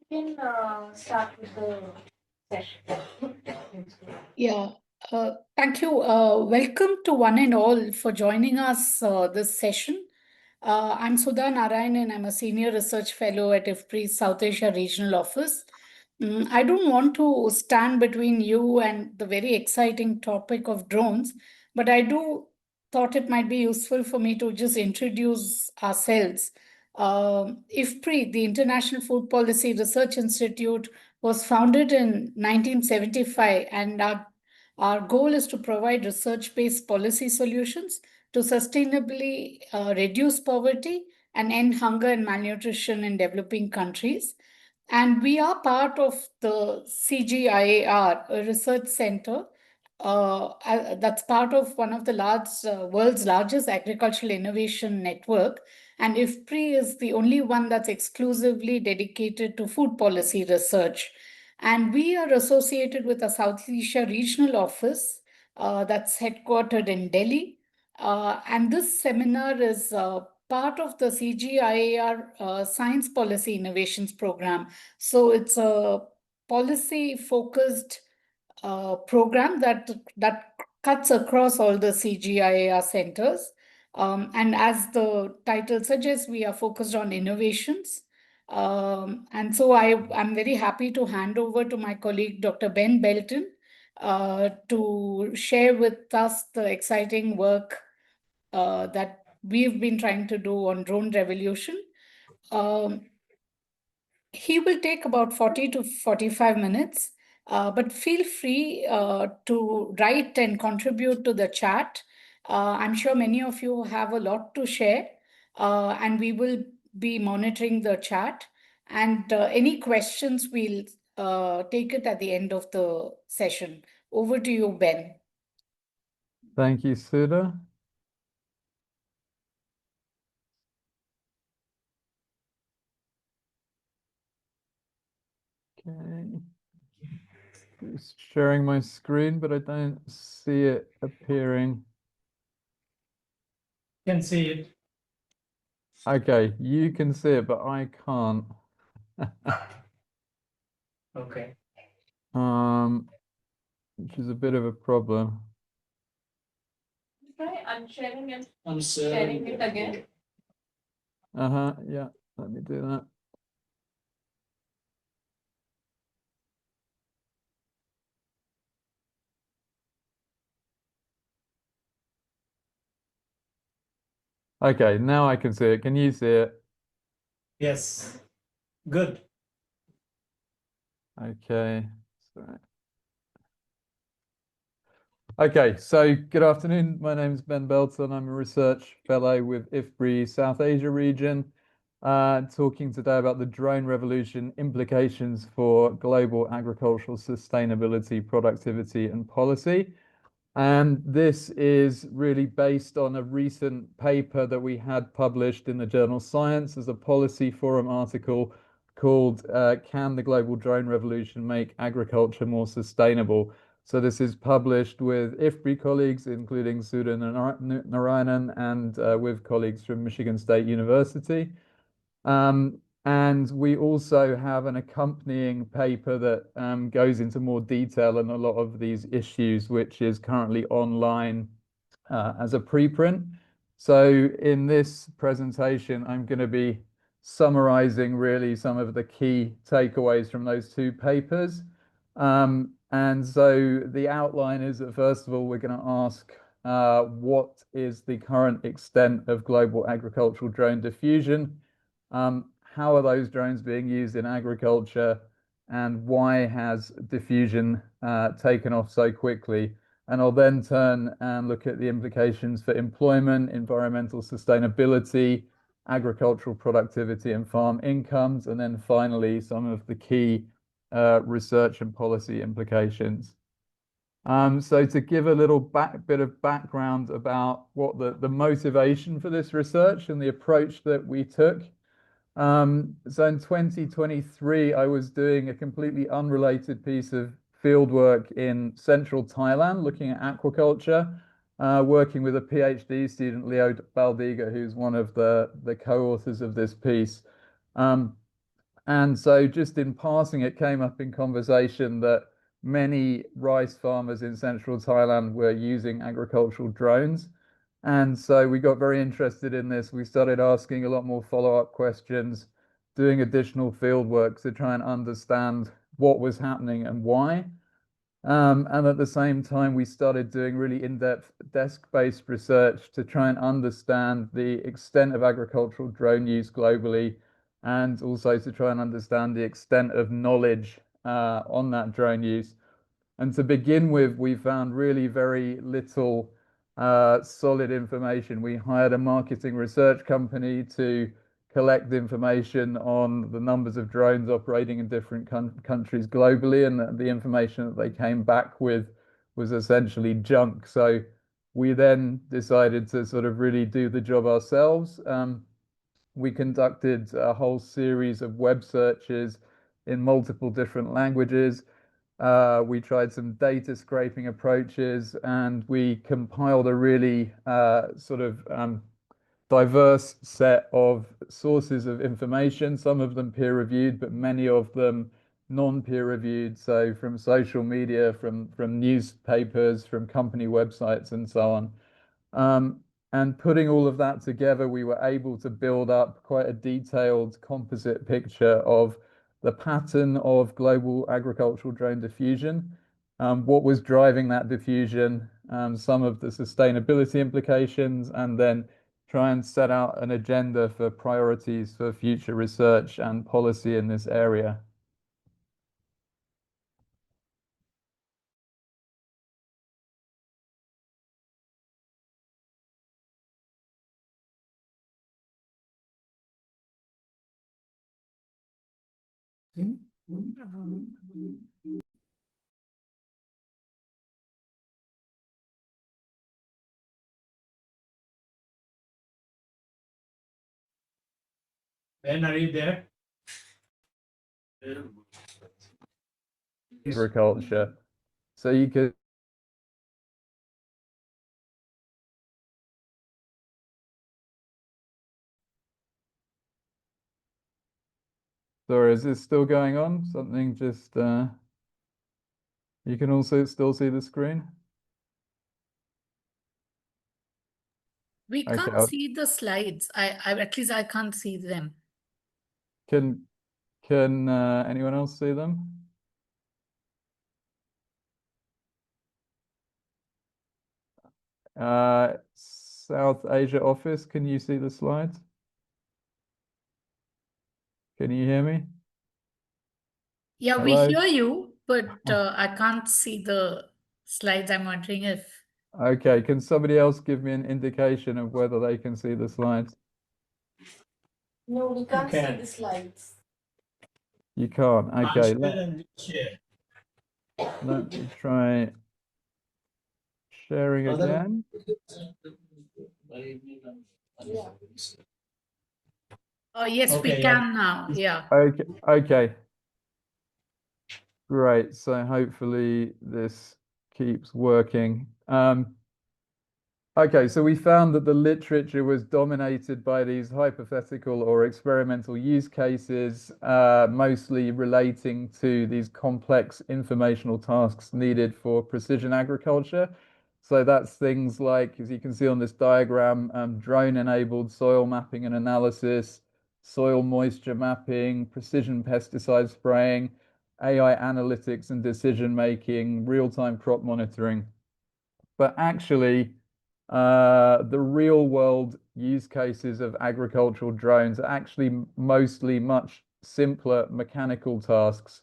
can start with the session. Yeah, thank you. Welcome to one and all for joining us this session. I'm Sudha Narayan and I'm a senior research fellow at IFPRI-South Asia Regional Office. I don't want to stand between you and the very exciting topic of drones, but I do thought it might be useful for me to just introduce ourselves. IFPRI, the International Food Policy Research Institute, was founded in 1975, and our goal is to provide research-based policy solutions to sustainably reduce poverty and end hunger and malnutrition in developing countries. And we are part of the CGIAR, a research center that's part of one of the world's largest agricultural innovation network. And IFPRI is the only one that's exclusively dedicated to food policy research. And we are associated with a South Asia regional office that's headquartered in Delhi. And this seminar is part of the CGIAR Science Policy Innovations Program. So it's a policy focused program that cuts across all the CGIAR centers. And as the title suggests, we are focused on innovations. And so I'm very happy to hand over to my colleague, Dr. Ben Belton, to share with us the exciting work that we've been trying to do on drone revolution. Um, he will take about 40 to 45 minutes, but feel free to write and contribute to the chat. I'm sure many of you have a lot to share, and we will be monitoring the chat. And any questions, we'll take it at the end of the session. Over to you, Ben. Thank you, Sudha. Okay. Just sharing my screen, but I don't see it appearing. Can see it. Okay, you can see it, but I can't. Okay. Which is a bit of a problem. Try unsharing and I'm sharing it again. Yeah, let me do that. Okay, now I can see it. Can you see it? Yes. Good. Okay. Sorry. Okay, so good afternoon. My name is Ben Belton. I'm a research fellow with IFPRI-South Asia region, talking today about the drone revolution, implications for global agricultural sustainability, productivity, and policy. And this is really based on a recent paper that we had published in the journal Science as a policy forum article called Can the Global Drone Revolution Make Agriculture More Sustainable? So this is published with IFPRI colleagues, including Sudha Narayanan, and with colleagues from Michigan State University. And we also have an accompanying paper that goes into more detail on a lot of these issues, which is currently online as a preprint. So in this presentation, I'm going to be summarizing really some of the key takeaways from those two papers. And so the outline is that, first of all, we're going to ask what is the current extent of global agricultural drone diffusion? How are those drones being used in agriculture, and why has diffusion taken off so quickly? And I'll then turn and look at the implications for employment, environmental sustainability, agricultural productivity, and farm incomes, and then finally some of the key research and policy implications. So to give a little bit of background about what the motivation for this research and the approach that we took. So in 2023, I was doing a completely unrelated piece of fieldwork in central Thailand, looking at aquaculture, working with a PhD student, Leo Baldiga, who's one of the co-authors of this piece. And so just in passing, it came up in conversation that many rice farmers in central Thailand were using agricultural drones. And so we got very interested in this. We started asking a lot more follow-up questions, doing additional field work to try and understand what was happening and why. And at the same time, we started doing really in-depth desk-based research to try and understand the extent of agricultural drone use globally, and also to try and understand the extent of knowledge on that drone use. And to begin with, we found really very little solid information. We hired a marketing research company to collect information on the numbers of drones operating in different countries globally, and the information that they came back with was essentially junk. So we then decided to sort of really do the job ourselves. We conducted a whole series of web searches in multiple different languages. We tried some data scraping approaches, and we compiled a really sort of diverse set of sources of information, some of them peer-reviewed, but many of them non-peer-reviewed, so from social media, from newspapers, from company websites, and so on. And putting all of that together, we were able to build up quite a detailed composite picture of the pattern of global agricultural drone diffusion, what was driving that diffusion, some of the sustainability implications, and then try and set out an agenda for priorities for future research and policy in this area. Ben, are you there? Agriculture. So you could Sorry, is this still going on? Something just you can also still see the screen? We Okay, can't see the slides. At least I can't see them. Can anyone else see them? South Asia office, can you see the slides? Can you hear me? Yeah, we Hello? hear you, but I can't see the slides. I'm wondering if. Okay, can somebody else give me an indication of whether they can see the slides? No, we can't see can. the slides. You can't. Okay, Share. let me try sharing again. Yeah. Oh, yes, we Okay, yeah. can now. Yeah. Okay. Great. So hopefully this keeps working. Okay, so we found that the literature was dominated by these hypothetical or experimental use cases, mostly relating to these complex informational tasks needed for precision agriculture. So that's things like, as you can see on this diagram, drone-enabled soil mapping and analysis, soil moisture mapping, precision pesticide spraying, AI analytics and decision making, real-time crop monitoring. But actually, the real world use cases of agricultural drones are actually mostly much simpler mechanical tasks.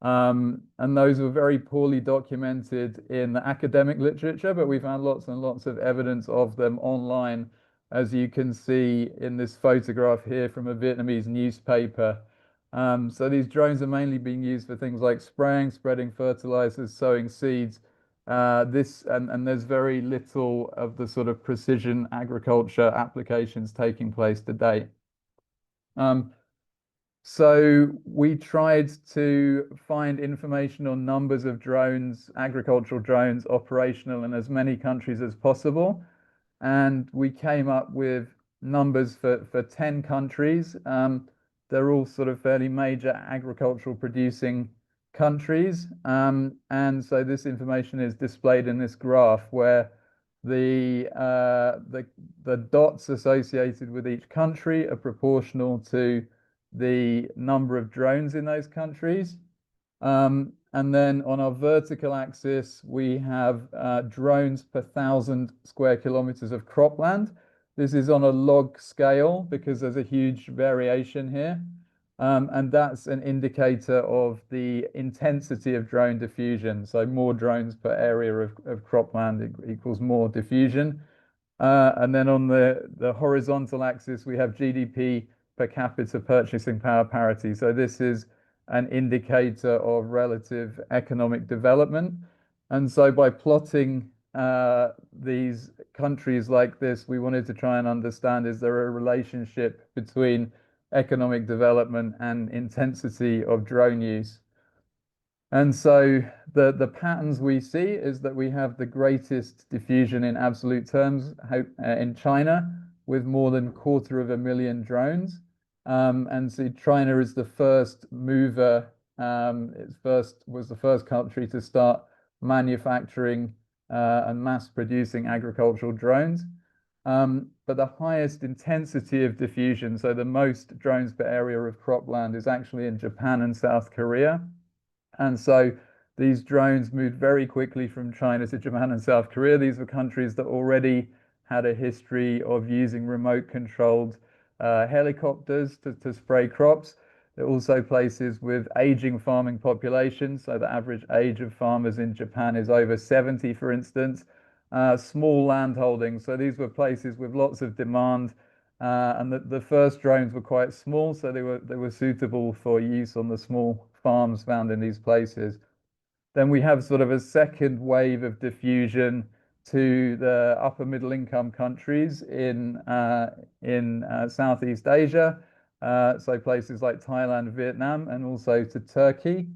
And those were very poorly documented in the academic literature, but we found lots and lots of evidence of them online, as you can see in this photograph here from a Vietnamese newspaper. So these drones are mainly being used for things like spraying, spreading fertilizers, sowing seeds. And there's very little of the sort of precision agriculture applications taking place to date. So we tried to find information on numbers of drones, agricultural drones, operational in as many countries as possible. And we came up with numbers for 10 countries. they're all sort of fairly major agricultural producing countries. And so this information is displayed in this graph where the dots associated with each country are proportional to the number of drones in those countries. And then on our vertical axis, we have drones per 1,000 square kilometers of cropland. This is on a log scale because there's a huge variation here. And that's an indicator of the intensity of drone diffusion. So more drones per area of cropland equals more diffusion. And then on the horizontal axis, we have GDP per capita purchasing power parity. So this is an indicator of relative economic development. And so by plotting these countries like this, we wanted to try and understand, is there a relationship between economic development and intensity of drone use? And so the patterns we see is that we have the greatest diffusion in absolute terms in China, with more than 250,000 drones. And so China is the first mover. Was the first country to start manufacturing and mass producing agricultural drones. But the highest intensity of diffusion, so the most drones per area of cropland, is actually in Japan and South Korea. And so these drones moved very quickly from China to Japan and South Korea. These were countries that already had a history of using remote controlled helicopters to spray crops. They're also places with aging farming populations. So the average age of farmers in Japan is over 70, for instance. Small land holdings. So these were places with lots of demand. And the first drones were quite small, so they were suitable for use on the small farms found in these places. Then we have sort of a second wave of diffusion to the upper middle income countries in Southeast Asia, so places like Thailand, Vietnam, and also to Turkey.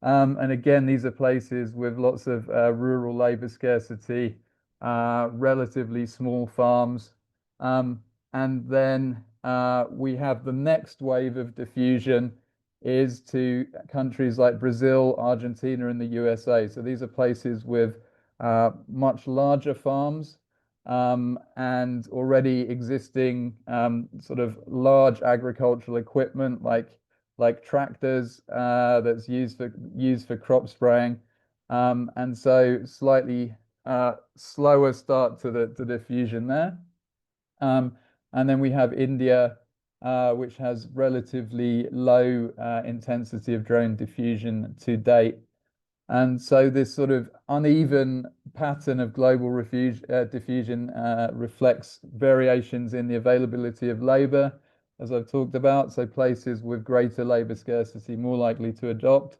And again, these are places with lots of rural labor scarcity, relatively small farms. And then we have the next wave of diffusion is to countries like Brazil, Argentina, and the USA. So these are places with much larger farms and already existing sort of large agricultural equipment like tractors that's used for crop spraying. And so slightly slower start to the diffusion there. And then we have India, which has relatively low intensity of drone diffusion to date. And so this sort of uneven pattern of global diffusion reflects variations in the availability of labor, as I've talked about. So places with greater labor scarcity more likely to adopt.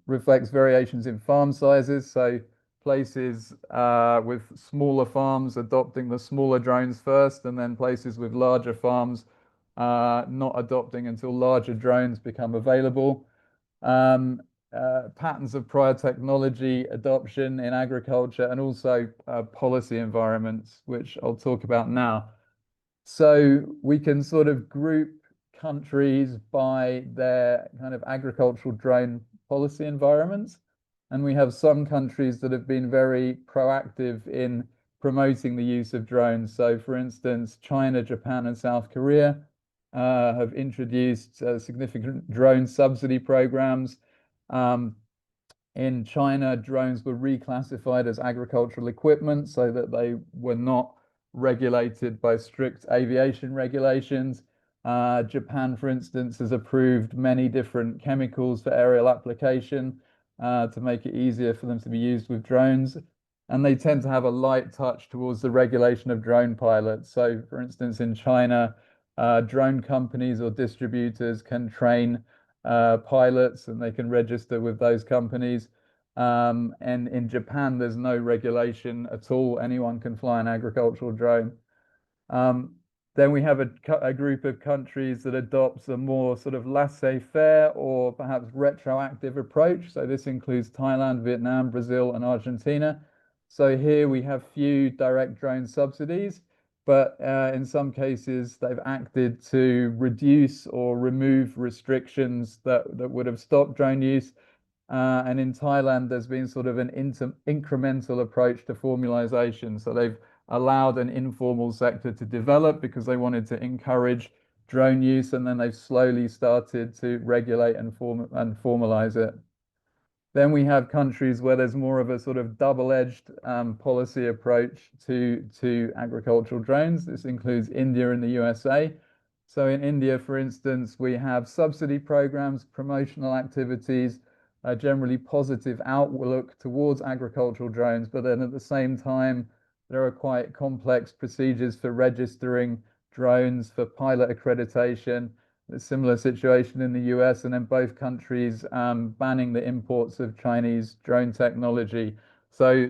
Reflects variations in farm sizes. So places with smaller farms adopting the smaller drones first, and then places with larger farms not adopting until larger drones become available. Patterns of prior technology adoption in agriculture, and also policy environments, which I'll talk about now. So we can sort of group countries by their kind of agricultural drone policy environments. And we have some countries that have been very proactive in promoting the use of drones. So for instance, China, Japan, and South Korea have introduced significant drone subsidy programs. In China, drones were reclassified as agricultural equipment so that they were not regulated by strict aviation regulations. Japan, for instance, has approved many different chemicals for aerial application to make it easier for them to be used with drones. And they tend to have a light touch towards the regulation of drone pilots. So for instance, in China, drone companies or distributors can train pilots and they can register with those companies. And in Japan, there's no regulation at all. Anyone can fly an agricultural drone. Then we have a group of countries that adopts a more sort of laissez-faire or perhaps retroactive approach. So this includes Thailand, Vietnam, Brazil, and Argentina. So here we have few direct drone subsidies. but in some cases they've acted to reduce or remove restrictions that would have stopped drone use. And in Thailand, there's been sort of an incremental approach to formalization. So they've allowed an informal sector to develop because they wanted to encourage drone use, and then they've slowly started to regulate and formalize it. Then we have countries where there's more of a sort of double-edged policy approach to agricultural drones. This includes India and the USA. So in India, for instance, we have subsidy programs, promotional activities, a generally positive outlook towards agricultural drones, but then at the same time, there are quite complex procedures for registering drones, for pilot accreditation. A similar situation in the US, and then both countries banning the imports of Chinese drone technology. So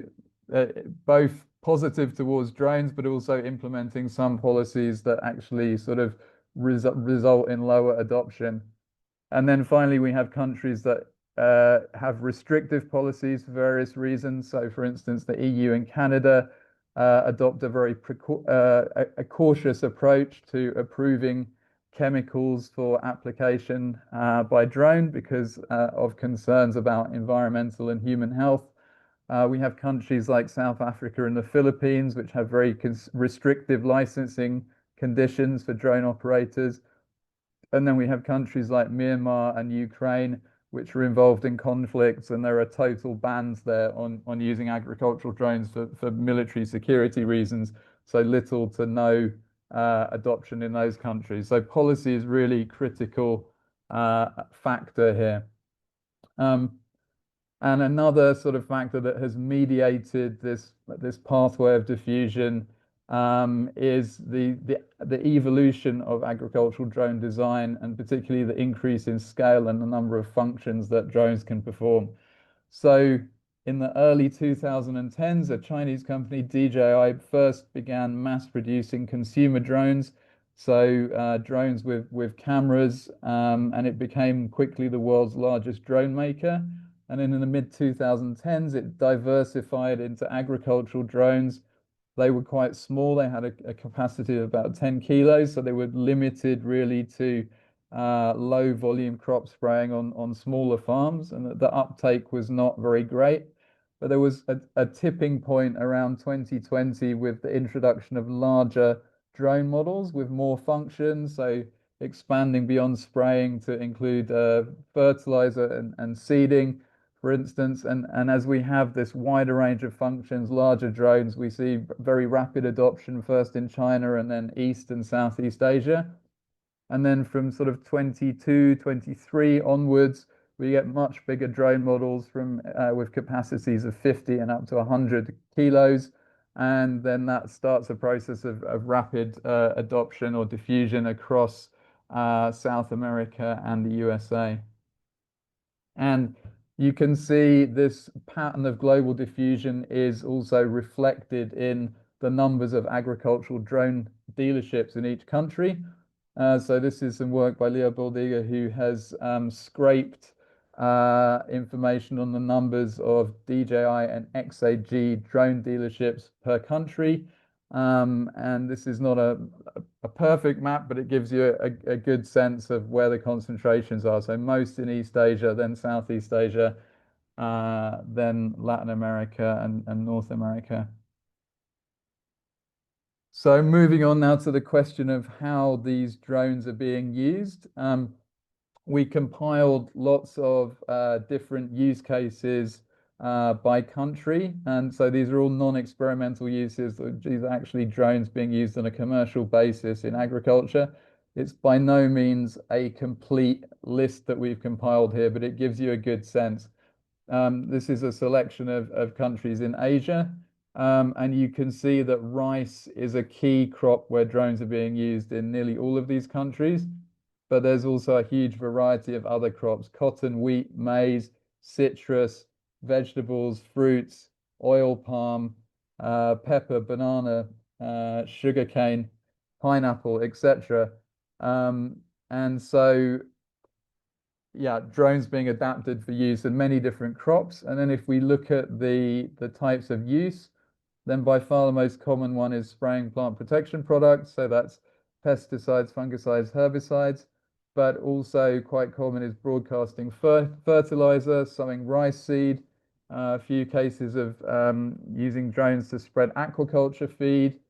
both positive towards drones, but also implementing some policies that actually sort of result in lower adoption. And then finally, we have countries that have restrictive policies for various reasons. So for instance, the EU and Canada adopt a very cautious approach to approving chemicals for application by drone because of concerns about environmental and human health. We have countries like South Africa and the Philippines, which have very restrictive licensing conditions for drone operators. And then we have countries like Myanmar and Ukraine, which are involved in conflicts, and there are total bans there on using agricultural drones for military security reasons. So little to no adoption in those countries. So policy is really critical factor here. And another sort of factor that has mediated this pathway of diffusion is the evolution of agricultural drone design, and particularly the increase in scale and the number of functions that drones can perform. So in the early 2010s, a Chinese company, DJI, first began mass producing consumer drones. So drones with cameras, and it became quickly the world's largest drone maker. And then in the mid-2010s, it diversified into agricultural drones. They were quite small. They had a capacity of about 10 kilos. So they were limited really to low volume crop spraying on smaller farms, and the uptake was not very great. But there was a tipping point around 2020 with the introduction of larger drone models with more functions. So expanding beyond spraying to include fertilizer and seeding, for instance. And as we have this wider range of functions, larger drones, we see very rapid adoption, first in China and then East and Southeast Asia. And then from sort of 22, 23 onwards, we get much bigger drone models from with capacities of 50 and up to 100 kilos. And then that starts a process of rapid adoption or diffusion across South America and the USA. And you can see this pattern of global diffusion is also reflected in the numbers of agricultural drone dealerships in each country. So this is some work by Leo Boldiga, who has scraped information on the numbers of DJI and XAG drone dealerships per country. And this is not a perfect map, but it gives you a good sense of where the concentrations are. So most in East Asia, then Southeast Asia, then Latin America and North America. So moving on now to the question of how these drones are being used. We compiled lots of different use cases by country. And so these are all non-experimental uses. These are actually drones being used on a commercial basis in agriculture. It's by no means a complete list that we've compiled here, but it gives you a good sense. This is a selection of countries in Asia. And you can see that rice is a key crop where drones are being used in nearly all of these countries. But there's also a huge variety of other crops: cotton, wheat, maize, citrus, vegetables, fruits, oil palm, pepper, banana, sugarcane, pineapple, etc. And so, yeah, drones being adapted for use in many different crops. And then if we look at the types of use, Then by far the most common one is spraying plant protection products. So that's pesticides, fungicides, herbicides. But also quite common is broadcasting fertilizer, sowing rice seed, a few cases of using drones to spread aquaculture feed,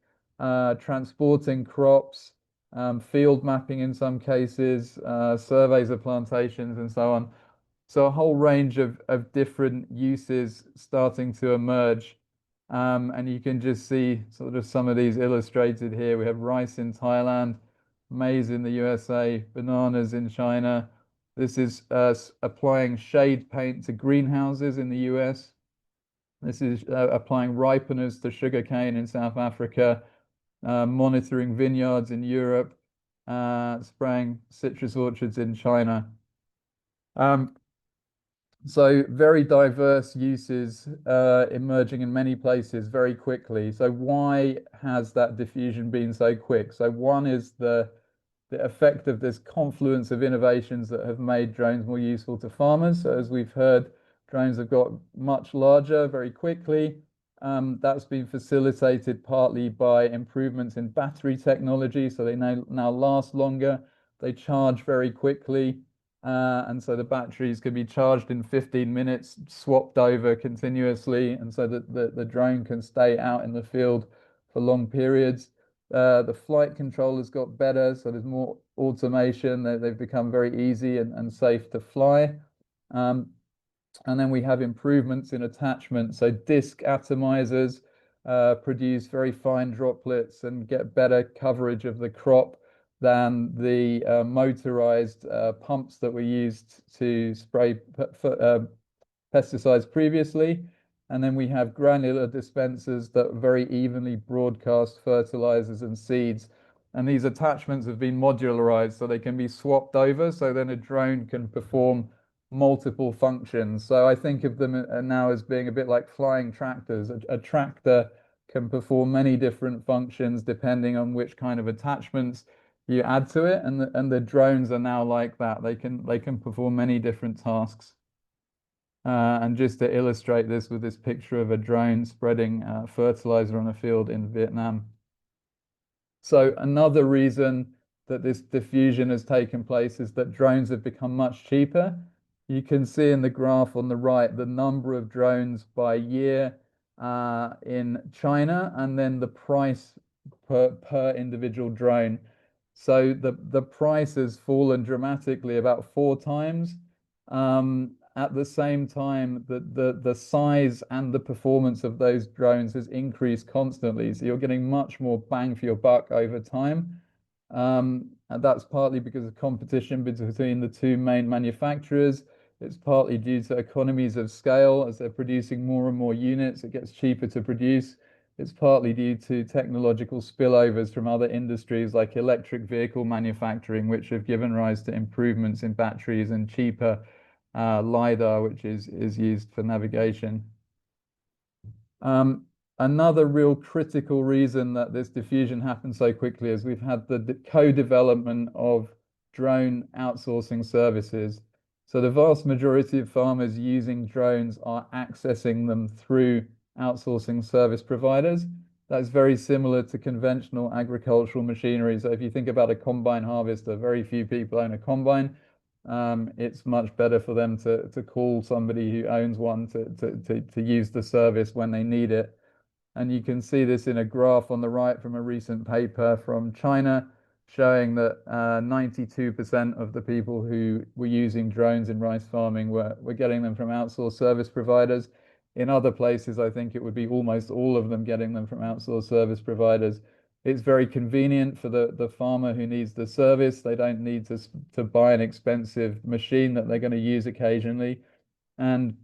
transporting crops, field mapping in some cases, surveys of plantations and so on. So a whole range of different uses starting to emerge. And you can just see sort of some of these illustrated here. We have rice in Thailand, maize in the USA, bananas in China. This is applying shade paint to greenhouses in the US. This is applying ripeners to sugarcane in South Africa, monitoring vineyards in Europe, spraying citrus orchards in China. So very diverse uses emerging in many places very quickly. So why has that diffusion been so quick? So one is the effect of this confluence of innovations that have made drones more useful to farmers. So as we've heard, drones have got much larger very quickly. That's been facilitated partly by improvements in battery technology. So they now last longer. They charge very quickly. And so the batteries can be charged in 15 minutes, swapped over continuously, and so that the drone can stay out in the field for long periods. The flight control has got better, so there's more automation. They've become very easy and safe to fly. And then we have improvements in attachment. So disc atomizers produce very fine droplets and get better coverage of the crop than the motorized pumps that were used to spray pesticides previously. And then we have granular dispensers that very evenly broadcast fertilizers and seeds. And these attachments have been modularized so they can be swapped over. So then a drone can perform multiple functions. So I think of them now as being a bit like flying tractors. A tractor can perform many different functions depending on which kind of attachments you add to it, and the drones are now like that. They can perform many different tasks. And just to illustrate this with this picture of a drone spreading fertilizer on a field in Vietnam. So another reason that this diffusion has taken place is that drones have become much cheaper. You can see in the graph on the right the number of drones by year in China, and then the price per individual drone. So the price has fallen dramatically, about 4 times. At the same time, the size and the performance of those drones has increased constantly. So you're getting much more bang for your buck over time. And that's partly because of competition between the two main manufacturers. It's partly due to economies of scale. As they're producing more and more units, it gets cheaper to produce. It's partly due to technological spillovers from other industries like electric vehicle manufacturing, which have given rise to improvements in batteries and cheaper LiDAR, which is used for navigation. Another real critical reason that this diffusion happened so quickly is we've had the co-development of drone outsourcing services. So the vast majority of farmers using drones are accessing them through outsourcing service providers. That's very similar to conventional agricultural machinery. So if you think about a combine harvester, very few people own a combine. It's much better for them to call somebody who owns one to use the service when they need it. And you can see this in a graph on the right from a recent paper from China, showing that 92% of the people who were using drones in rice farming were getting them from outsourced service providers. In other places, I think it would be almost all of them getting them from outsourced service providers. It's very convenient for the farmer who needs the service. They don't need to buy an expensive machine that they're going to use occasionally. And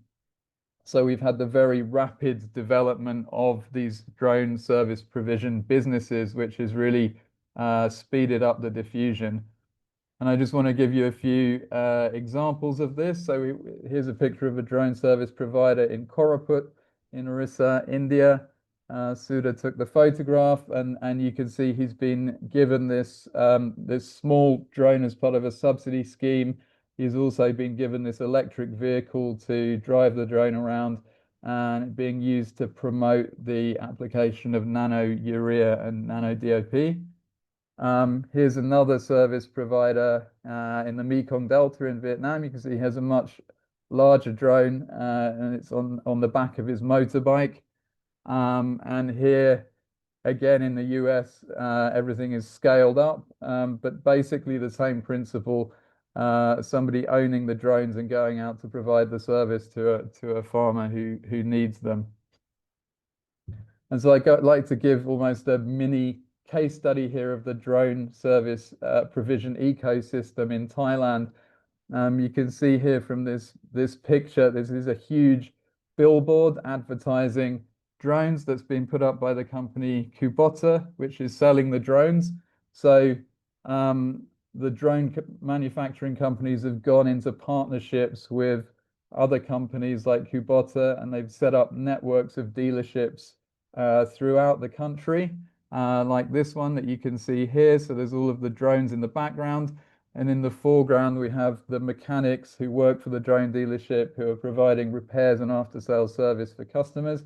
so we've had the very rapid development of these drone service provision businesses, which has really speeded up the diffusion. And I just want to give you a few examples of this. So here's a picture of a drone service provider in Koraput in Orissa, India. Sudha took the photograph, and you can see he's been given this small drone as part of a subsidy scheme. He's also been given this electric vehicle to drive the drone around, and being used to promote the application of nano urea and nano DOP. Here's another service provider in the Mekong Delta in Vietnam. You can see he has a much larger drone, and it's on the back of his motorbike. And here, again in the US, everything is scaled up, but basically the same principle. Somebody owning the drones and going out to provide the service to a farmer who needs them. And so I'd like to give almost a mini case study here of the drone service provision ecosystem in Thailand. You can see here from this picture, this is a huge billboard advertising drones that's been put up by the company Kubota, which is selling the drones. So the drone manufacturing companies have gone into partnerships with other companies like Kubota, and they've set up networks of dealerships throughout the country, like this one that you can see here. So there's all of the drones in the background, and in the foreground we have the mechanics who work for the drone dealership who are providing repairs and after-sales service for customers.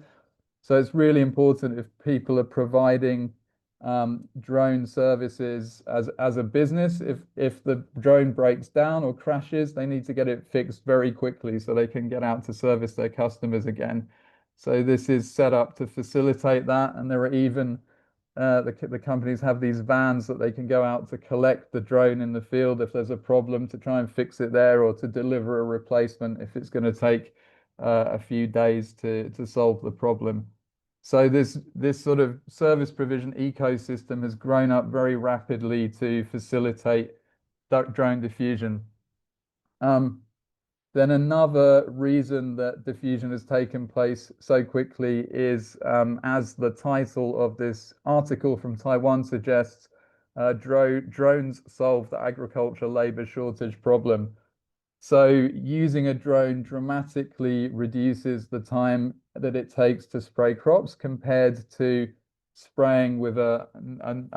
So it's really important if people are providing drone services as a business, if the drone breaks down or crashes, they need to get it fixed very quickly so they can get out to service their customers again. So this is set up to facilitate that, and there are even the companies have these vans that they can go out to collect the drone in the field if there's a problem, to try and fix it there, or to deliver a replacement if it's going to take a few days to solve the problem. So this sort of service provision ecosystem has grown up very rapidly to facilitate drone diffusion. Then another reason that diffusion has taken place so quickly is, as the title of this article from Taiwan suggests, drones solve the agriculture labor shortage problem. So using a drone dramatically reduces the time that it takes to spray crops compared to spraying with a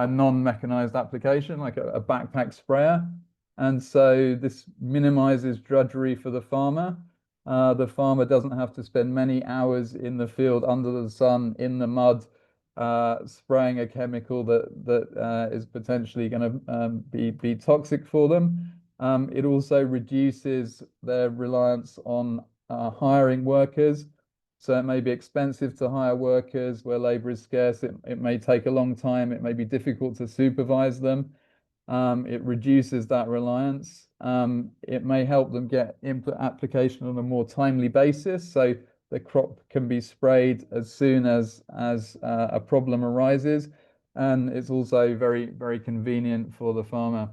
non-mechanized application like a backpack sprayer. And so this minimizes drudgery for the farmer. The farmer doesn't have to spend many hours in the field under the sun, in the mud, spraying a chemical that is potentially going to be toxic for them. It also reduces their reliance on hiring workers. So it may be expensive to hire workers where labor is scarce. It may take a long time. It may be difficult to supervise them. It reduces that reliance. It may help them get input application on a more timely basis, so the crop can be sprayed as soon as a problem arises, and it's also very, very convenient for the farmer.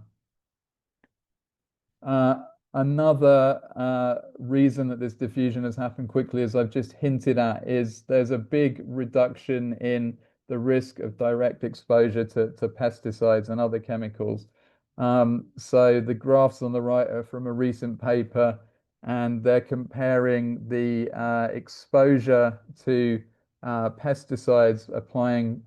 Another reason that this diffusion has happened quickly, as I've just hinted at, is there's a big reduction in the risk of direct exposure to pesticides and other chemicals. So the graphs on the right are from a recent paper, and they're comparing the exposure to pesticides, applying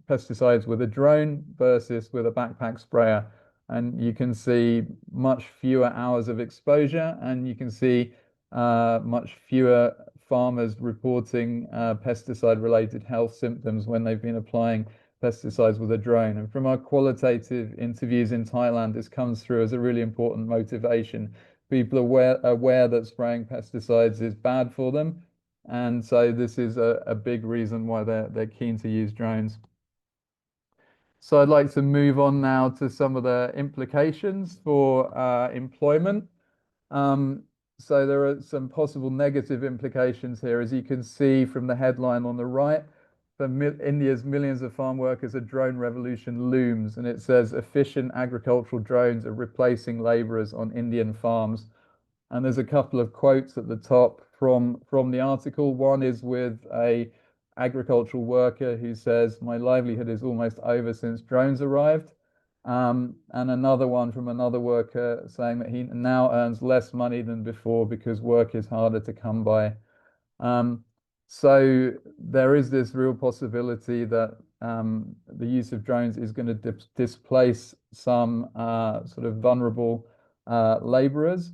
pesticides with a drone versus with a backpack sprayer. And you can see much fewer hours of exposure, and you can see much fewer farmers reporting pesticide-related health symptoms when they've been applying pesticides with a drone. And from our qualitative interviews in Thailand, this comes through as a really important motivation. People are aware that spraying pesticides is bad for them, and so this is a big reason why they're keen to use drones. So I'd like to move on now to some of the implications for employment. So there are some possible negative implications here. As you can see from the headline on the right, for India's millions of farm workers, a drone revolution looms, and it says efficient agricultural drones are replacing laborers on Indian farms. And there's a couple of quotes at the top from the article. One is with a agricultural worker who says, "My livelihood is almost over since drones arrived." And another one from another worker saying that he now earns less money than before because work is harder to come by. So there is this real possibility that the use of drones is going to displace some sort of vulnerable laborers.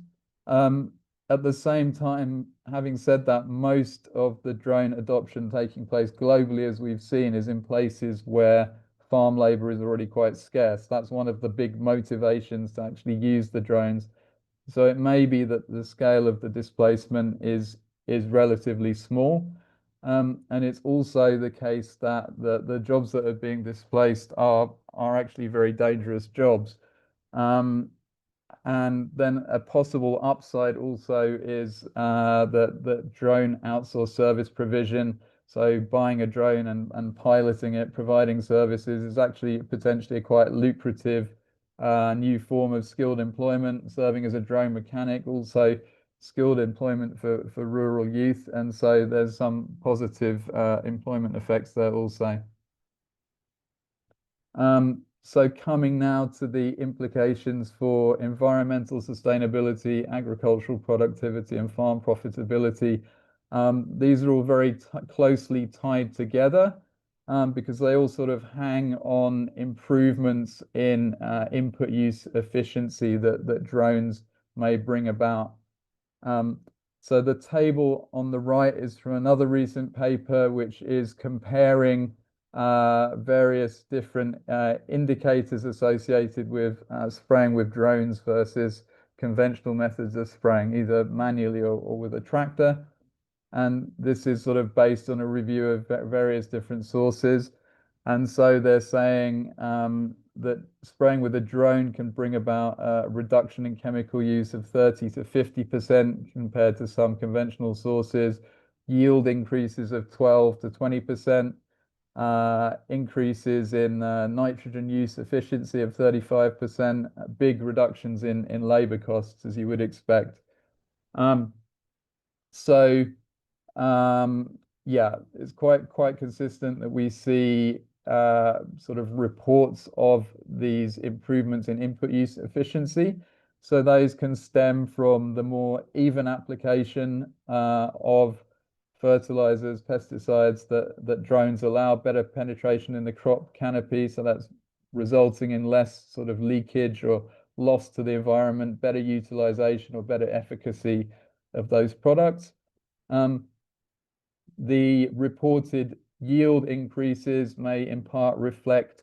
at the same time, having said that, most of the drone adoption taking place globally, as we've seen, is in places where farm labor is already quite scarce. That's one of the big motivations to actually use the drones. So it may be that the scale of the displacement is relatively small. And it's also the case that the jobs that are being displaced are actually very dangerous jobs. And then a possible upside also is the drone outsource service provision. So buying a drone and piloting it, providing services is actually potentially a quite lucrative new form of skilled employment, serving as a drone mechanic, also skilled employment for rural youth. And so there's some positive employment effects there also. So coming now to the implications for environmental sustainability, agricultural productivity, and farm profitability. These are all very closely tied together because they all sort of hang on improvements in input use efficiency that drones may bring about. So the table on the right is from another recent paper, which is comparing various different indicators associated with spraying with drones versus conventional methods of spraying, either manually or with a tractor. And this is sort of based on a review of various different sources. And so they're saying that spraying with a drone can bring about a reduction in chemical use of 30 to 50% compared to some conventional sources, yield increases of 12 to 20%, increases in nitrogen use efficiency of 35%, big reductions in labor costs, as you would expect. Yeah, it's quite consistent that we see sort of reports of these improvements in input use efficiency. So those can stem from the more even application of fertilizers, pesticides that drones allow, better penetration in the crop canopy. So that's resulting in less sort of leakage or loss to the environment, better utilization or better efficacy of those products. The reported yield increases may in part reflect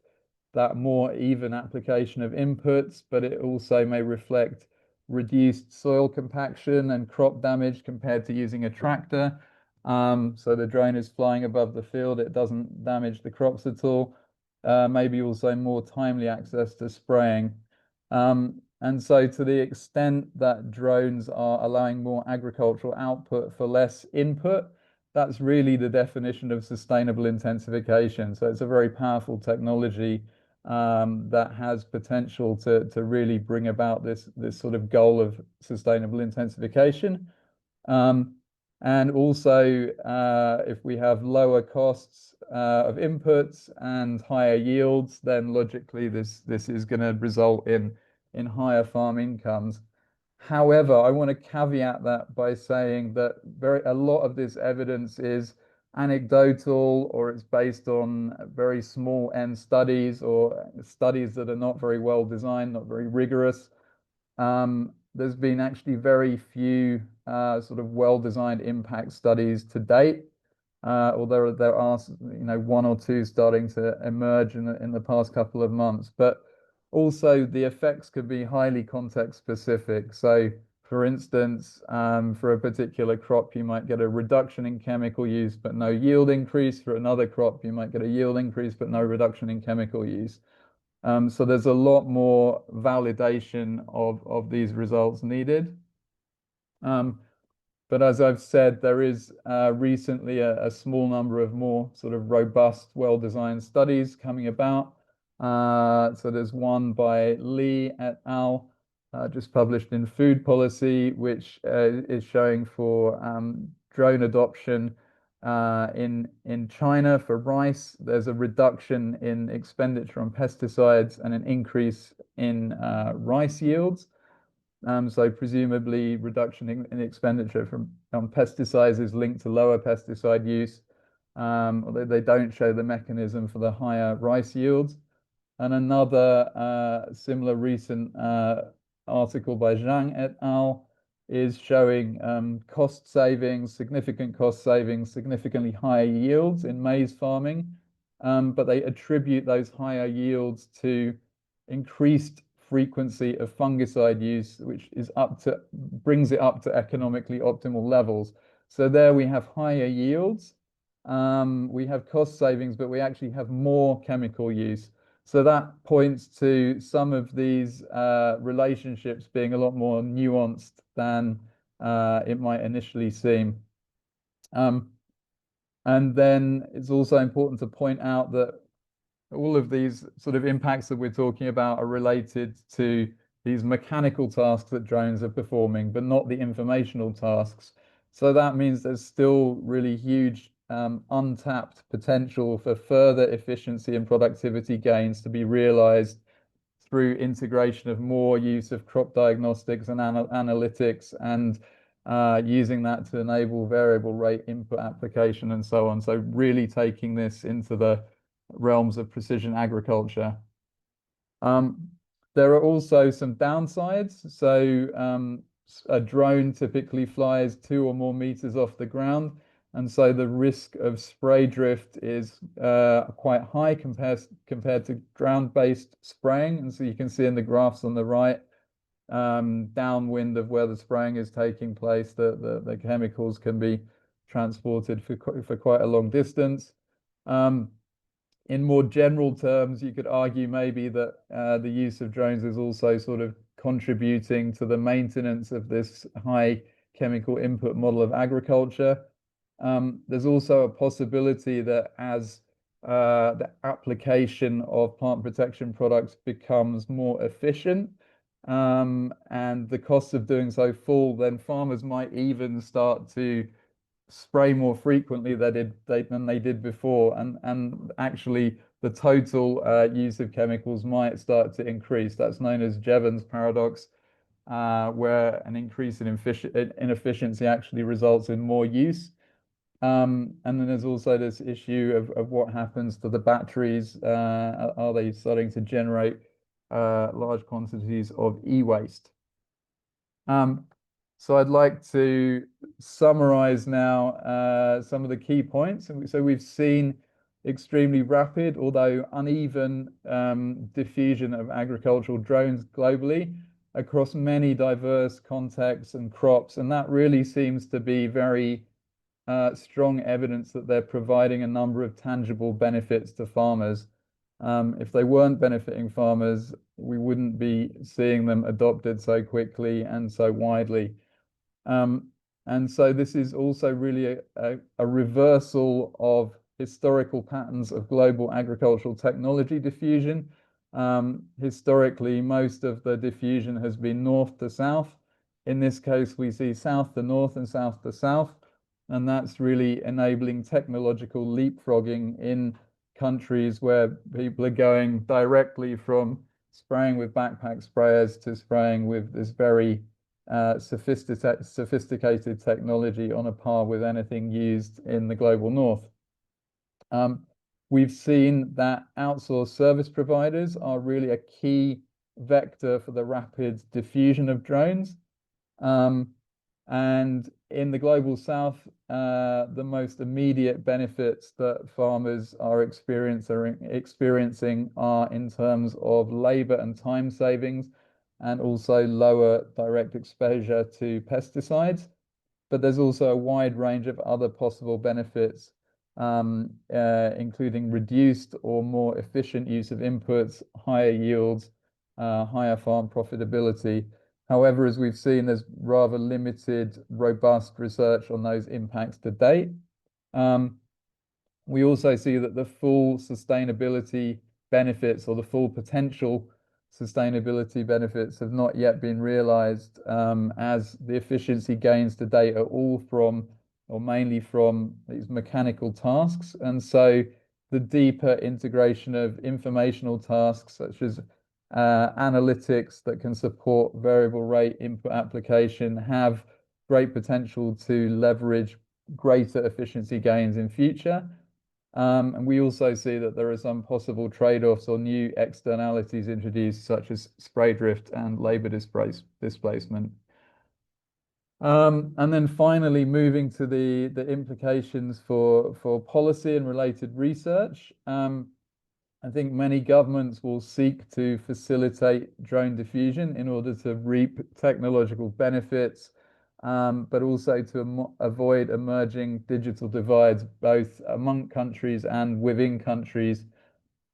that more even application of inputs, but it also may reflect reduced soil compaction and crop damage compared to using a tractor. So the drone is flying above the field, it doesn't damage the crops at all. Maybe also more timely access to spraying. And so to the extent that drones are allowing more agricultural output for less input, that's really the definition of sustainable intensification. So it's a very powerful technology that has potential to really bring about this sort of goal of sustainable intensification. And also, if we have lower costs of inputs and higher yields, then logically this is going to result in higher farm incomes. However, I want to caveat that by saying that a lot of this evidence is anecdotal, or it's based on very small n studies or studies that are not very well designed, not very rigorous. There's been actually very few sort of well-designed impact studies to date, although there are one or two starting to emerge in the past couple of months. But also the effects could be highly context specific. So for instance, for a particular crop, you might get a reduction in chemical use, but no yield increase. For another crop, you might get a yield increase, but no reduction in chemical use. So there's a lot more validation of these results needed. But as I've said, there is recently a small number of more sort of robust, well-designed studies coming about. So there's one by Li et al., just published in Food Policy, which is showing for drone adoption in China for rice. There's a reduction in expenditure on pesticides and an increase in rice yields. So presumably reduction in expenditure on pesticides is linked to lower pesticide use, although they don't show the mechanism for the higher rice yields. And another similar recent article by Zhang et al. is showing cost savings, significant cost savings, significantly higher yields in maize farming, but they attribute those higher yields to increased frequency of fungicide use, which is brings it up to economically optimal levels. So there we have higher yields, we have cost savings, but we actually have more chemical use. So that points to some of these relationships being a lot more nuanced than it might initially seem. And then it's also important to point out that all of these sort of impacts that we're talking about are related to these mechanical tasks that drones are performing, but not the informational tasks. So that means there's still really huge untapped potential for further efficiency and productivity gains to be realized through integration of more use of crop diagnostics and analytics, and using that to enable variable rate input application and so on. So really taking this into the realms of precision agriculture. There are also some downsides. So a drone typically flies 2 or more meters off the ground, and so the risk of spray drift is quite high compared to ground-based spraying. And so you can see in the graphs on the right, downwind of where the spraying is taking place, the chemicals can be transported for quite a long distance. In more general terms, you could argue maybe that the use of drones is also sort of contributing to the maintenance of this high chemical input model of agriculture. There's also a possibility that as the application of plant protection products becomes more efficient, and the costs of doing so fall, then farmers might even start to spray more frequently than they did before, and actually the total use of chemicals might start to increase. That's known as Jevons paradox, where an increase in inefficiency actually results in more use. And then there's also this issue of what happens to the batteries. Are they starting to generate large quantities of e-waste? So I'd like to summarize now some of the key points. So we've seen extremely rapid, although uneven, diffusion of agricultural drones globally across many diverse contexts and crops. And that really seems to be very strong evidence that they're providing a number of tangible benefits to farmers. If they weren't benefiting farmers, we wouldn't be seeing them adopted so quickly and so widely. And so this is also really a reversal of historical patterns of global agricultural technology diffusion. Historically, most of the diffusion has been north to south. In this case, we see south to north and south to south, and that's really enabling technological leapfrogging in countries where people are going directly from spraying with backpack sprayers to spraying with this very sophisticated technology on a par with anything used in the global north. We've seen that outsourced service providers are really a key vector for the rapid diffusion of drones. And in the global south, the most immediate benefits that farmers are experiencing are in terms of labor and time savings, and also lower direct exposure to pesticides. But there's also a wide range of other possible benefits, including reduced or more efficient use of inputs, higher yields, higher farm profitability. However, as we've seen, there's rather limited, robust research on those impacts to date. We also see that the full sustainability benefits, or the full potential sustainability benefits, have not yet been realized, as the efficiency gains to date are all from, or mainly from, these mechanical tasks. And so the deeper integration of informational tasks, such as analytics that can support variable rate input application, have great potential to leverage greater efficiency gains in future. And we also see that there are some possible trade-offs or new externalities introduced, such as spray drift and labor displacement. And then finally, moving to the implications for policy and related research. I think many governments will seek to facilitate drone diffusion in order to reap technological benefits, but also to avoid emerging digital divides, both among countries and within countries.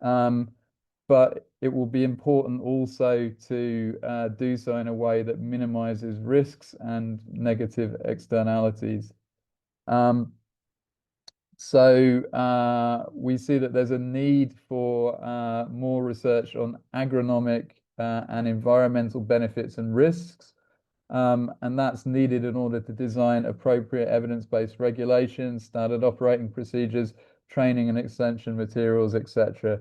But it will be important also to do so in a way that minimizes risks and negative externalities. So we see that there's a need for more research on agronomic and environmental benefits and risks. And that's needed in order to design appropriate evidence-based regulations, standard operating procedures, training and extension materials, etc.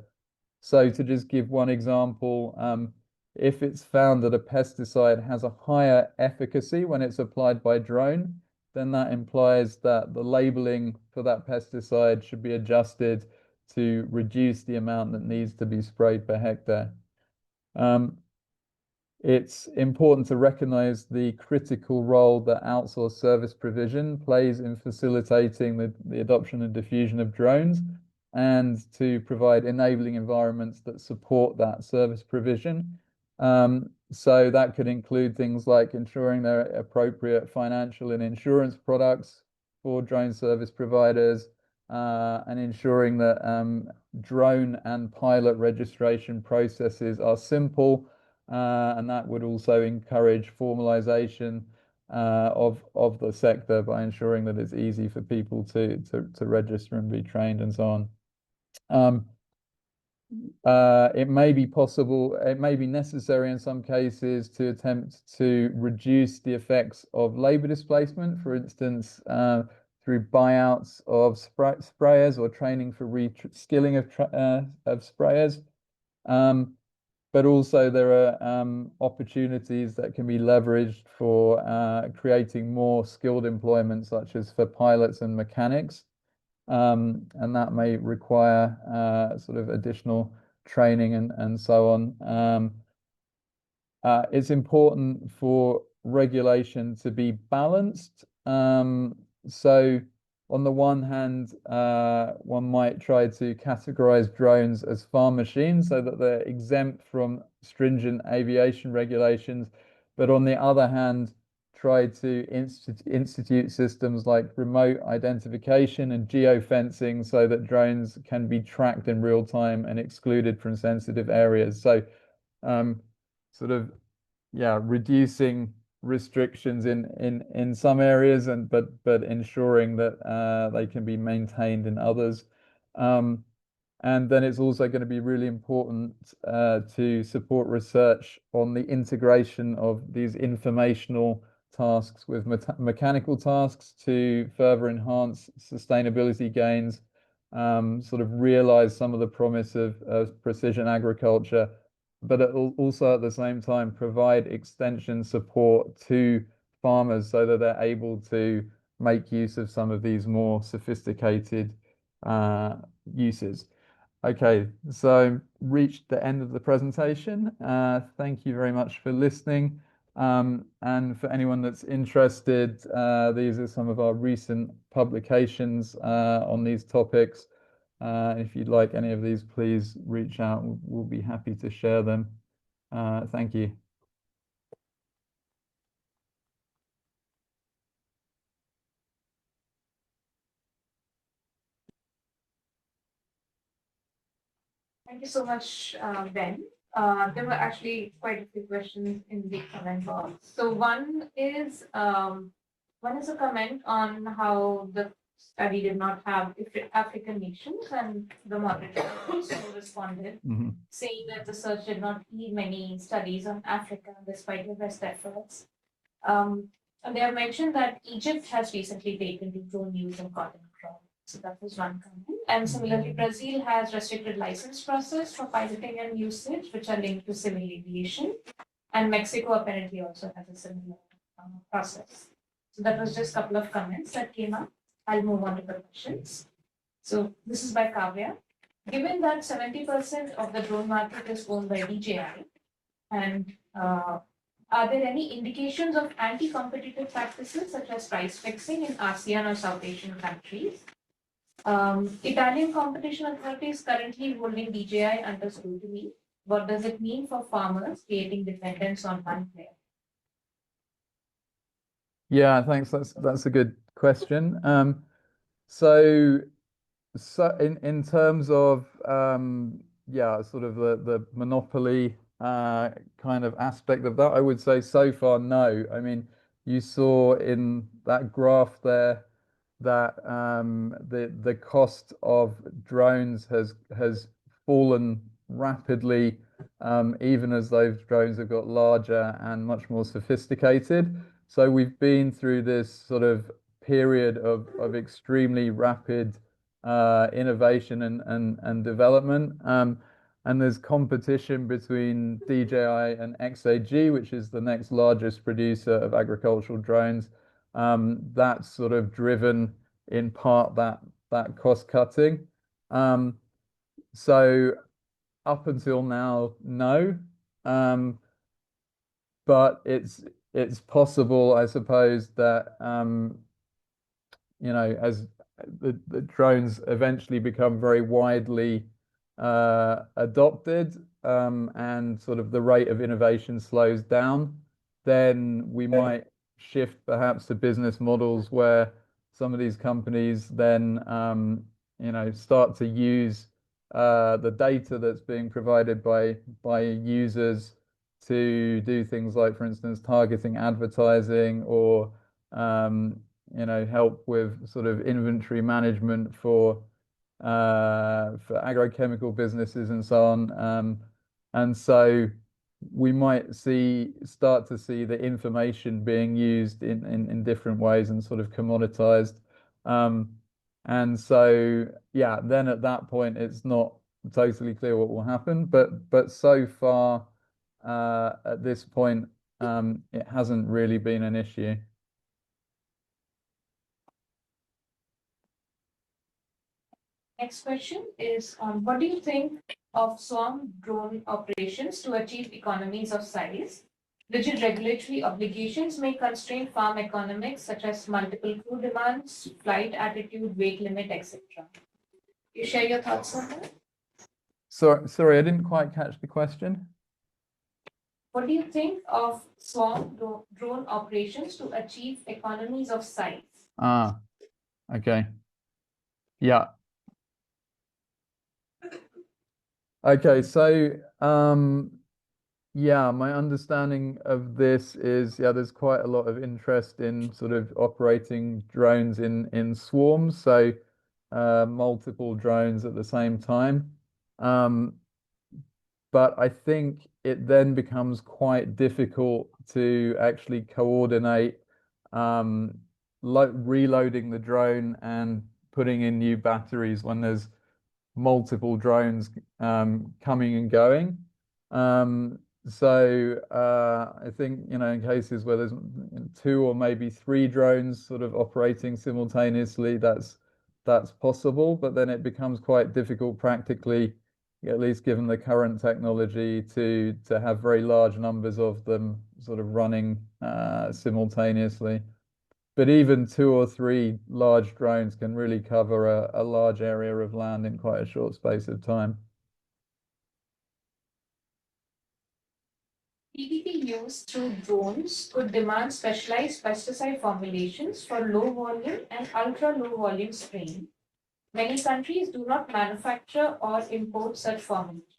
So to just give one example, if it's found that a pesticide has a higher efficacy when it's applied by drone, then that implies that the labeling for that pesticide should be adjusted to reduce the amount that needs to be sprayed per hectare. It's important to recognize the critical role that outsourced service provision plays in facilitating the adoption and diffusion of drones, and to provide enabling environments that support that service provision. So that could include things like ensuring there are appropriate financial and insurance products for drone service providers, and ensuring that drone and pilot registration processes are simple, and that would also encourage formalization of the sector by ensuring that it's easy for people to register and be trained and so on. It may be possible, it may be necessary in some cases to attempt to reduce the effects of labor displacement, for instance, through buyouts of sprayers or training for re-skilling of sprayers. But also there are opportunities that can be leveraged for creating more skilled employment, such as for pilots and mechanics. And that may require sort of additional training and so on. It's important for regulation to be balanced. So on the one hand, one might try to categorize drones as farm machines so that they're exempt from stringent aviation regulations, but on the other hand, try to institute systems like remote identification and geofencing so that drones can be tracked in real time and excluded from sensitive areas. So sort of, yeah, reducing restrictions in some areas, and but ensuring that they can be maintained in others. And then it's also going to be really important to support research on the integration of these informational tasks with mechanical tasks to further enhance sustainability gains, sort of realize some of the promise of precision agriculture, but it will also at the same time provide extension support to farmers so that they're able to make use of some of these more sophisticated uses. Okay, so reached the end of the presentation. Thank you very much for listening. And for anyone that's interested, these are some of our recent publications on these topics. If you'd like any of these, please reach out. We'll be happy to share them. Thank you. Thank you so much, Ben. There were actually quite a few questions in the comment box. So one is a comment on how the study did not have African nations, and the moderator also responded, saying that the search did not lead many studies on Africa despite the best efforts. And they have mentioned that Egypt has recently taken to drone use in cotton crop. So that was one comment. And similarly, Brazil has restricted license process for piloting and usage, which are linked to civil aviation. And Mexico apparently also has a similar process. So that was just a couple of comments that came up. I'll move on to the questions. So this is by Kavya. Given that 70% of the drone market is owned by DJI, and Are there any indications of anti-competitive practices such as price fixing in ASEAN or South Asian countries? Italian Competition Authority is currently holding DJI under scrutiny. What does it mean for farmers creating dependence on one player? Yeah, thanks. That's a good question. So in terms of yeah, sort of the monopoly kind of aspect of that, I would say so far no. I mean, you saw in that graph there that the cost of drones has fallen rapidly, even as those drones have got larger and much more sophisticated. So we've been through this sort of period of extremely rapid innovation and development. And there's competition between DJI and XAG, which is the next largest producer of agricultural drones. That's sort of driven in part that cost cutting. So up until now, no. But it's possible, I suppose, that you know, as the drones eventually become very widely adopted, and sort of the rate of innovation slows down, then we might shift perhaps to business models where some of these companies then you know, start to use the data that's being provided by users to do things like, for instance, targeting advertising, or you know, help with sort of inventory management for agrochemical businesses and so on. And so we might start to see the information being used in different ways and sort of commoditized. And so yeah, then at that point it's not totally clear what will happen, but so far at this point it hasn't really been an issue. Next question is on what do you think of swarm drone operations to achieve economies of size? Rigid regulatory obligations may constrain farm economics, such as multiple crew demands, flight attitude, weight limit, etc. You share your thoughts on that? Sorry, I didn't quite catch the question. What do you think of swarm drone operations to achieve economies of size? Ah, okay. Yeah. Okay, so yeah, my understanding of this is, yeah, there's quite a lot of interest in sort of operating drones in swarms, so multiple drones at the same time. But I think it then becomes quite difficult to actually coordinate reloading the drone and putting in new batteries when there's multiple drones coming and going. So I think, you know, in cases where there's 2 or maybe 3 drones sort of operating simultaneously, that's possible, but then it becomes quite difficult practically, at least given the current technology, to have very large numbers of them sort of running simultaneously. But even 2 or 3 large drones can really cover a large area of land in quite a short space of time. PPP use through drones could demand specialized pesticide formulations for low volume and ultra low volume spraying. Many countries do not manufacture or import such formulations.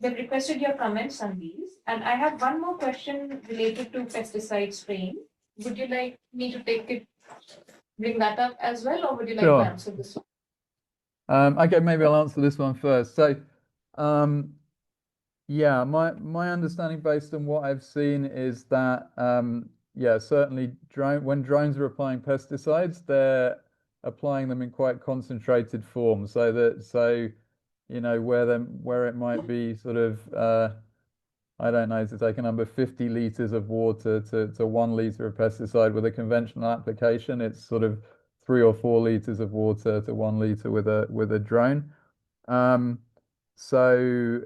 They've requested your comments on these, and I have one more question related to pesticide spraying. Would you like me to bring that up as well, or would you like Sure. to answer this one? Okay, maybe I'll answer this one first. So, yeah, my understanding based on what I've seen is that, yeah, certainly when drones are applying pesticides, they're applying them in quite concentrated form. So you know, where it might be sort of I don't know, to take a number, 50 liters of water to 1 liter of pesticide with a conventional application, it's sort of 3 or 4 liters of water to 1 liter with a drone. So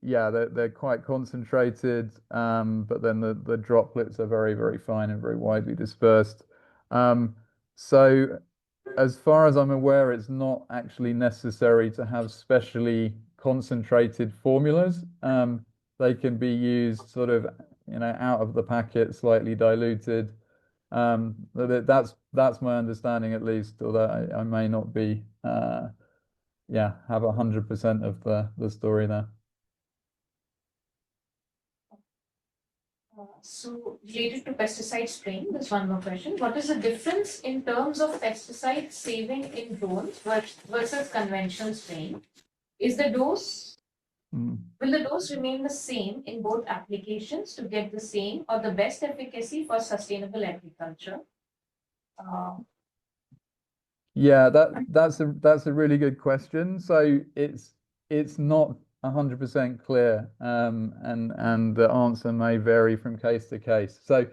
yeah, they're quite concentrated, but then the droplets are very, very fine and very widely dispersed. So as far as I'm aware, it's not actually necessary to have specially concentrated formulas. They can be used sort of, out of the packet, slightly diluted. That's my understanding, at least, although I may not be, yeah, have 100% of the story there. So related to pesticide spraying, there's one more question. What is the difference in terms of pesticide saving in drones versus conventional spraying? Is the dose, will the dose remain the same in both applications to get the same or the best efficacy for sustainable agriculture? Yeah, that's a really good question. So it's not 100% clear, and the answer may vary from case to case. So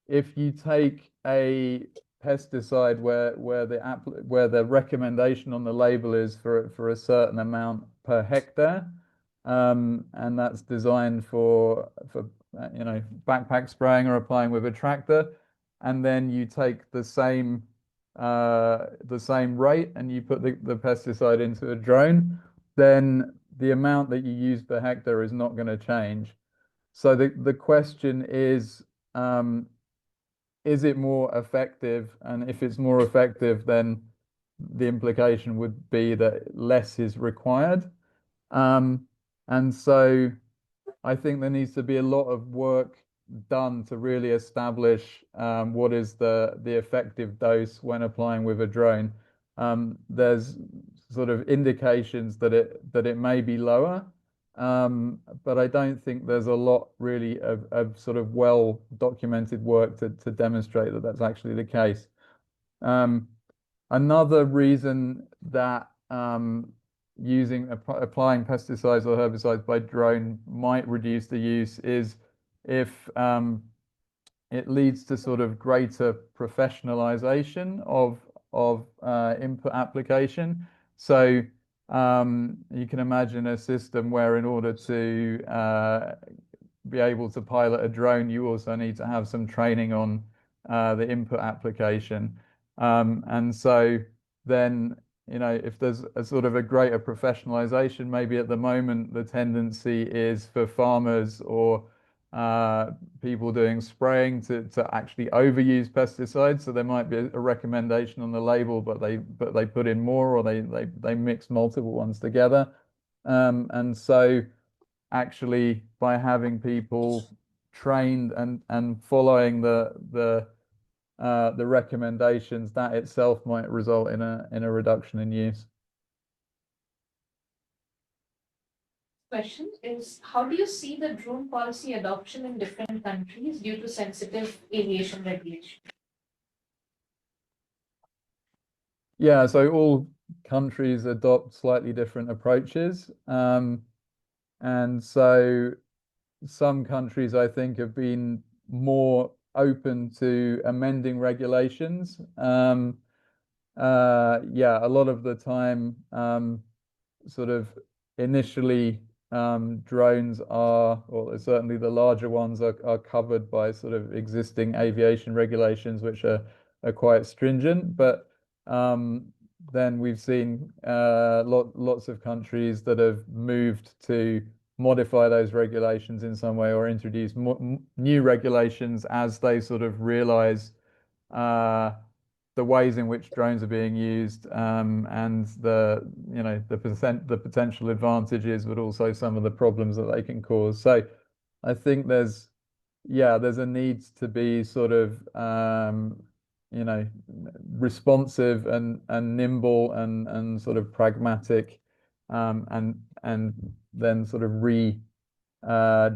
if you take a pesticide where the recommendation on the label is for a certain amount per hectare, and that's designed for backpack spraying or applying with a tractor, and then you take the same rate and you put the pesticide into a drone, then the amount that you use per hectare is not going to change. So the question is it more effective? And if it's more effective, then the implication would be that less is required. And so I think there needs to be a lot of work done to really establish what is the effective dose when applying with a drone. There's sort of indications that it may be lower, but I don't think there's a lot really of sort of well documented work to demonstrate that that's actually the case. Another reason that applying pesticides or herbicides by drone might reduce the use is if it leads to sort of greater professionalization of input application. So you can imagine a system where, in order to be able to pilot a drone, you also need to have some training on the input application. And so then, if there's a sort of a greater professionalization, maybe at the moment the tendency is for farmers or people doing spraying to actually overuse pesticides. So there might be a recommendation on the label, but they put in more, or they mix multiple ones together. And so actually, by having people trained and following the recommendations, that itself might result in a reduction in use. Question is, how do you see the drone policy adoption in different countries due to sensitive aviation regulation? Yeah, so all countries adopt slightly different approaches. And so some countries, I think, have been more open to amending regulations. Yeah, a lot of the time, sort of initially, drones are, or certainly the larger ones are covered by sort of existing aviation regulations, which are quite stringent. But then we've seen lots of countries that have moved to modify those regulations in some way, or introduce new regulations as they sort of realize the ways in which drones are being used, and the potential advantages, but also some of the problems that they can cause. So I think there's a need to be sort of responsive and nimble and sort of pragmatic, and then sort of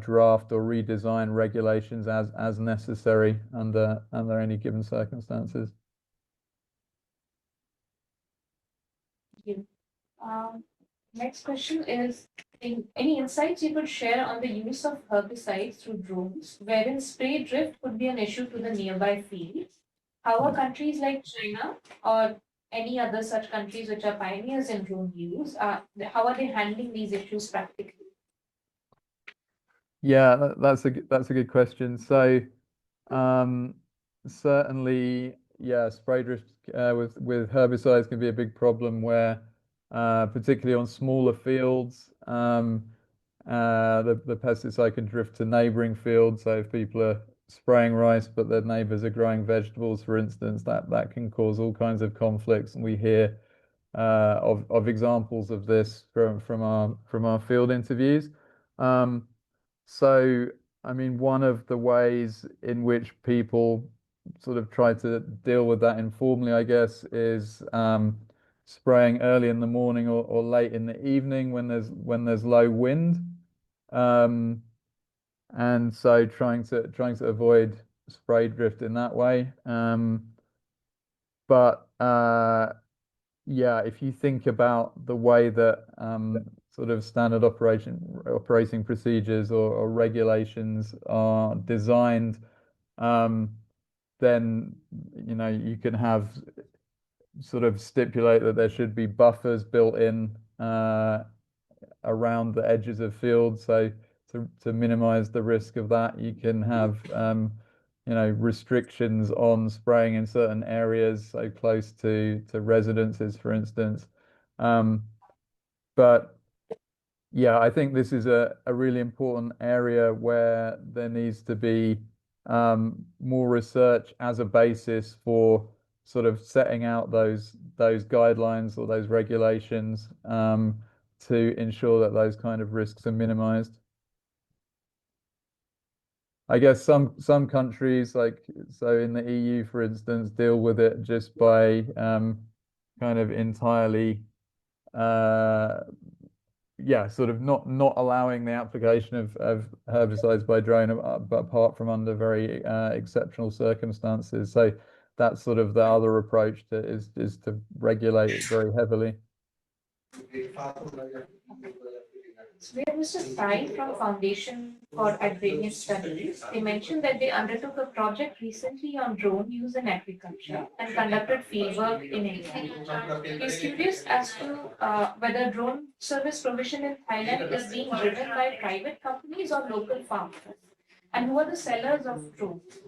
draft or redesign regulations as necessary under any given circumstances. Next question is, any insights you could share on the use of herbicides through drones, wherein spray drift could be an issue to the nearby fields? How are countries like China or any other such countries which are pioneers in drone use? How are they handling these issues practically? Yeah, that's a good question. So, certainly, yeah, spray drift with herbicides can be a big problem where, particularly on smaller fields, the pesticide can drift to neighboring fields. So if people are spraying rice, but their neighbors are growing vegetables, for instance, that can cause all kinds of conflicts. And we hear of examples of this from our field interviews. So, I mean, one of the ways in which people sort of try to deal with that informally, I guess, is spraying early in the morning or late in the evening when there's low wind. And so trying to avoid spray drift in that way. But yeah, if you think about the way that sort of standard operating procedures or regulations are designed, then you can have sort of stipulate that there should be buffers built in around the edges of fields. So to minimize the risk of that, you can have restrictions on spraying in certain areas, so close to residences, for instance. But yeah, I think this is a really important area where there needs to be more research as a basis for sort of setting out those guidelines or those regulations to ensure that those kind of risks are minimized. I guess some countries, like so in the EU, for instance, deal with it just by kind of entirely yeah, sort of not allowing the application of herbicides by drone, but apart from under very exceptional circumstances. So that's sort of the other approach is to regulate it very heavily. So we have Mr. Sai from Foundation for Agrarian Studies. They mentioned that they undertook a project recently on drone use in agriculture and conducted fieldwork in India. He's curious as to whether drone service provision in Thailand is being driven by private companies or local farmers, and who are the sellers of drones.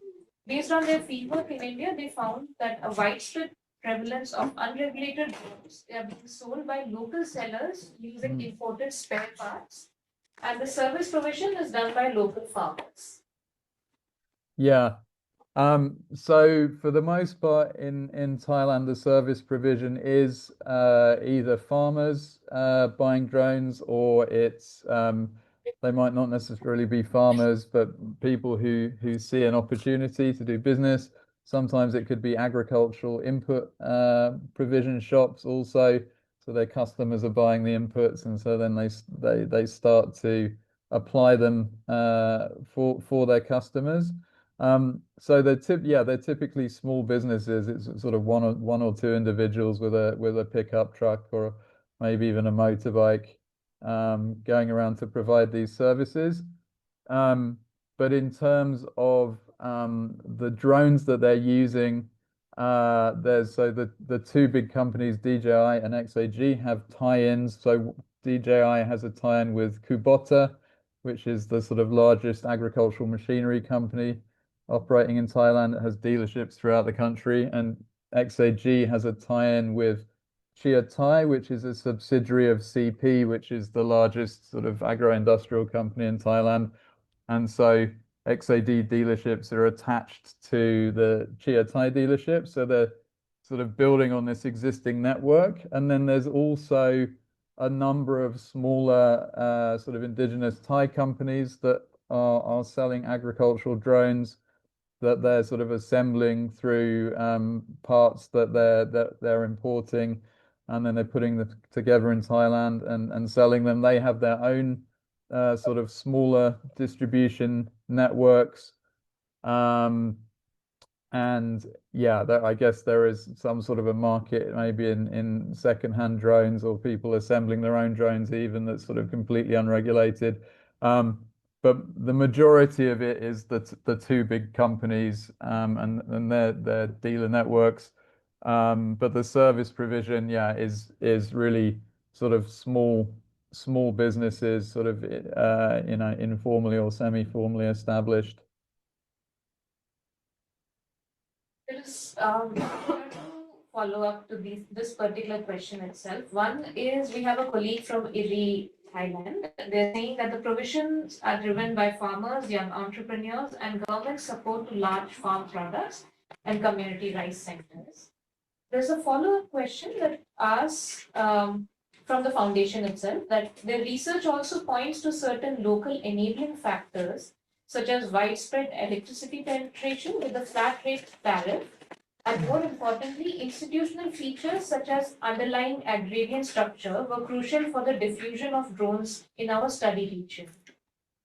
Based on their fieldwork in India, they found that a widespread prevalence of unregulated drones are being sold by local sellers using imported spare parts, and the service provision is done by local farmers. Yeah. So for the most part in Thailand, the service provision is either farmers buying drones, or it's they might not necessarily be farmers, but people who see an opportunity to do business. Sometimes it could be agricultural input provision shops also. So their customers are buying the inputs, and so then they start to apply them for their customers. So they're typically small businesses. It's sort of one or two individuals with a pickup truck or maybe even a motorbike going around to provide these services. But in terms of the drones that they're using, the two big companies, DJI and XAG, have tie-ins. So DJI has a tie-in with Kubota, which is the sort of largest agricultural machinery company operating in Thailand. It has dealerships throughout the country, and XAG has a tie-in with Chia Thai, which is a subsidiary of CP, which is the largest sort of agro-industrial company in Thailand. And so XAD dealerships are attached to the Chia Thai dealerships, so they're sort of building on this existing network. And then there's also a number of smaller sort of indigenous Thai companies that are selling agricultural drones that they're sort of assembling through parts that they're importing, and then they're putting them together in Thailand and selling them. They have their own sort of smaller distribution networks. And yeah, I guess there is some sort of a market maybe in secondhand drones, or people assembling their own drones even, that's sort of completely unregulated. But the majority of it is the two big companies and their dealer networks. But the service provision, yeah, is really sort of small businesses, sort of informally or semi-formally established. There is follow up to this particular question itself. One is we have a colleague from IFPRI, Thailand. They're saying that the provisions are driven by farmers, young entrepreneurs, and government support to large farm products and community rice centers. There's a follow-up question that asks from the foundation itself that the research also points to certain local enabling factors such as widespread electricity penetration with a flat rate tariff, and more importantly, institutional features such as underlying agrarian structure were crucial for the diffusion of drones in our study region.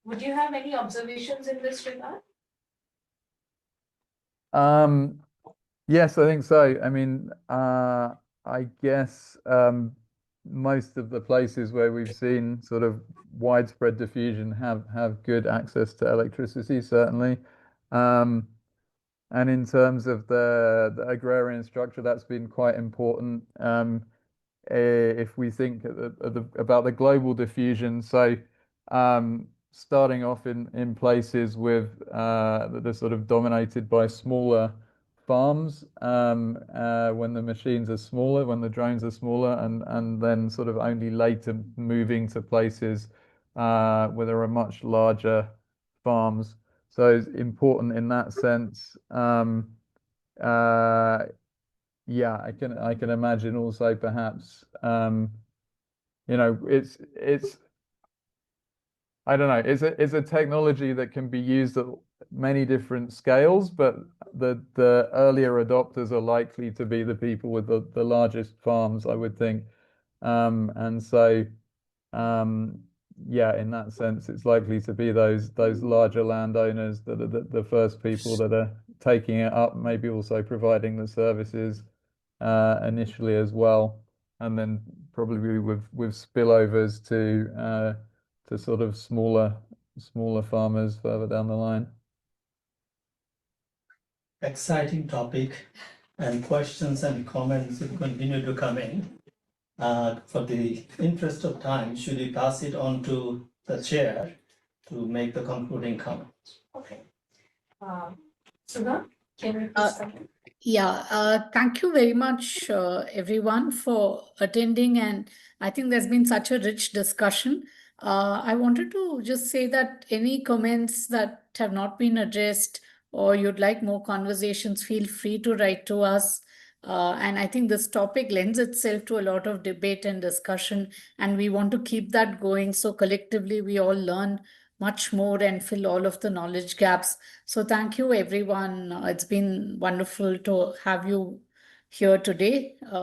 Would you have any observations in this regard? Yes, I think so. I mean, I guess most of the places where we've seen sort of widespread diffusion have good access to electricity, certainly. And in terms of the agrarian structure, that's been quite important. If we think about the global diffusion, so starting off in places with that are sort of dominated by smaller farms, when the machines are smaller, when the drones are smaller, and then sort of only later moving to places where there are much larger farms. So it's important in that sense. Yeah, I can imagine also perhaps it's I don't know, it's a technology that can be used at many different scales, but the earlier adopters are likely to be the people with the largest farms, I would think. And so yeah, in that sense, it's likely to be those larger landowners that are the first people that are taking it up, maybe also providing the services initially as well, and then probably with spillovers to sort of smaller farmers further down the line. Exciting topic, and questions and comments will continue to come in. For the interest of time, should we pass it on to the chair to make the concluding comments? Okay. Sudha, can we please start? Yeah, thank you very much, everyone, for attending. And I think there's been such a rich discussion. I wanted to just say that any comments that have not been addressed or you'd like more conversations, feel free to write to us. And I think this topic lends itself to a lot of debate and discussion, and we want to keep that going. So collectively, we all learn much more and fill all of the knowledge gaps. So thank you, everyone. It's been wonderful to have you here today.